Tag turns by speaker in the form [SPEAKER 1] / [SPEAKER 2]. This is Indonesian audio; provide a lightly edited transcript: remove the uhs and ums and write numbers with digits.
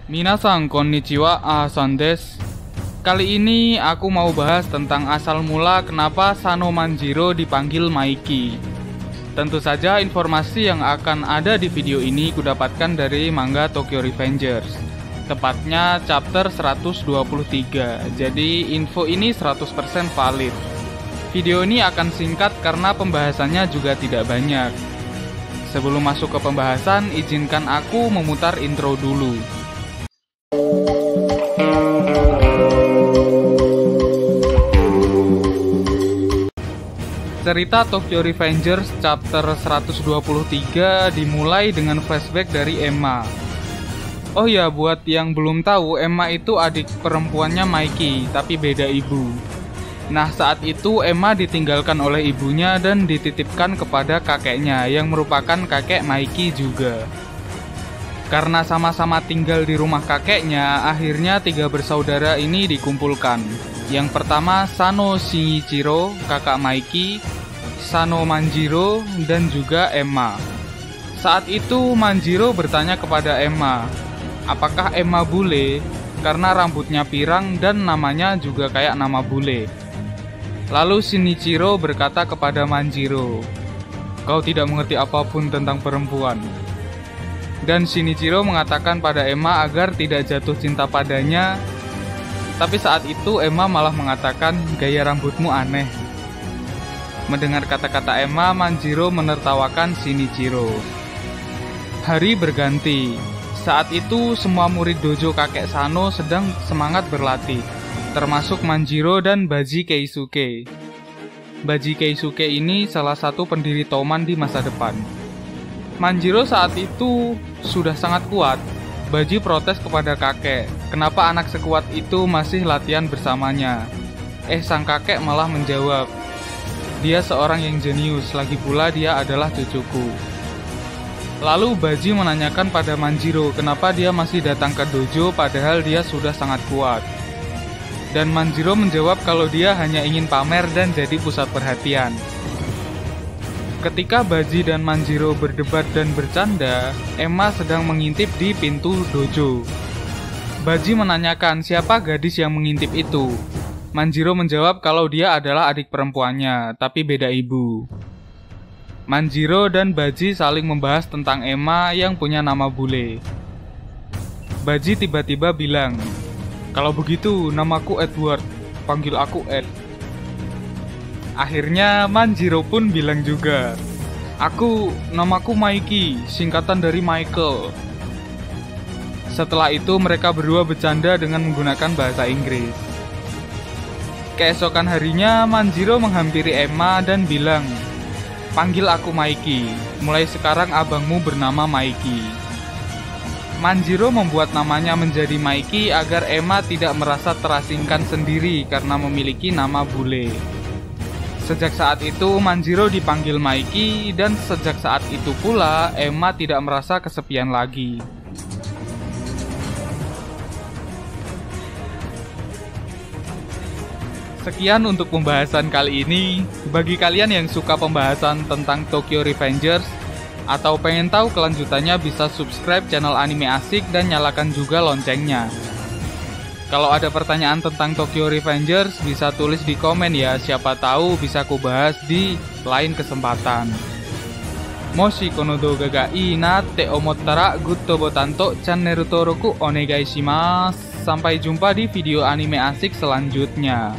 [SPEAKER 1] Minasan konnichiwa, Ahsan desu. Kali ini aku mau bahas tentang asal mula kenapa Sano Manjiro dipanggil Maiki. Tentu saja informasi yang akan ada di video ini kudapatkan dari manga Tokyo Revengers, tepatnya chapter 123. Jadi info ini 100% valid. Video ini akan singkat karena pembahasannya juga tidak banyak. Sebelum masuk ke pembahasan, izinkan aku memutar intro dulu. Cerita Tokyo Revengers chapter 123 dimulai dengan flashback dari Emma. Oh ya, buat yang belum tahu, Emma itu adik perempuannya Maiki, tapi beda ibu. Nah, saat itu Emma ditinggalkan oleh ibunya dan dititipkan kepada kakeknya yang merupakan kakek Maiki juga. Karena sama-sama tinggal di rumah kakeknya, akhirnya tiga bersaudara ini dikumpulkan. Yang pertama Sano Shinichiro, kakak Maiki, Sano Manjiro, dan juga Emma. Saat itu Manjiro bertanya kepada Emma, apakah Emma bule? Karena rambutnya pirang dan namanya juga kayak nama bule. Lalu Shinichiro berkata kepada Manjiro, kau tidak mengerti apapun tentang perempuan. Dan Shinichiro mengatakan pada Emma agar tidak jatuh cinta padanya. Tapi saat itu Emma malah mengatakan, gaya rambutmu aneh. Mendengar kata-kata Emma, Manjiro menertawakan Shinichiro. Hari berganti. Saat itu semua murid dojo kakek Sano sedang semangat berlatih, termasuk Manjiro dan Baji Keisuke. Baji Keisuke ini salah satu pendiri Toman di masa depan. Manjiro saat itu sudah sangat kuat. Baji protes kepada kakek, kenapa anak sekuat itu masih latihan bersamanya. Sang kakek malah menjawab, dia seorang yang jenius, lagi pula dia adalah cucuku. Lalu Baji menanyakan pada Manjiro kenapa dia masih datang ke dojo padahal dia sudah sangat kuat. Dan Manjiro menjawab kalau dia hanya ingin pamer dan jadi pusat perhatian. Ketika Baji dan Manjiro berdebat dan bercanda, Emma sedang mengintip di pintu dojo. Baji menanyakan siapa gadis yang mengintip itu. Manjiro menjawab kalau dia adalah adik perempuannya, tapi beda ibu. Manjiro dan Baji saling membahas tentang Emma yang punya nama bule. Baji tiba-tiba bilang, kalau begitu namaku Edward, panggil aku Ed. Akhirnya Manjiro pun bilang juga, namaku Maiki, singkatan dari Michael. Setelah itu mereka berdua bercanda dengan menggunakan bahasa Inggris. Keesokan harinya Manjiro menghampiri Emma dan bilang, panggil aku Maiki, mulai sekarang abangmu bernama Maiki. Manjiro membuat namanya menjadi Maiki agar Emma tidak merasa terasingkan sendiri karena memiliki nama bule. Sejak saat itu Manjiro dipanggil Maiki dan sejak saat itu pula Emma tidak merasa kesepian lagi. Sekian untuk pembahasan kali ini. Bagi kalian yang suka pembahasan tentang Tokyo Revengers atau pengen tahu kelanjutannya bisa subscribe channel Anime Asik dan nyalakan juga loncengnya. Kalau ada pertanyaan tentang Tokyo Revengers bisa tulis di komen ya, siapa tahu bisa aku bahas di lain kesempatan. Moshi kono douga ga ii na te omottara gutto botan to channel登録 onegai shimasu. Sampai jumpa di video anime asik selanjutnya.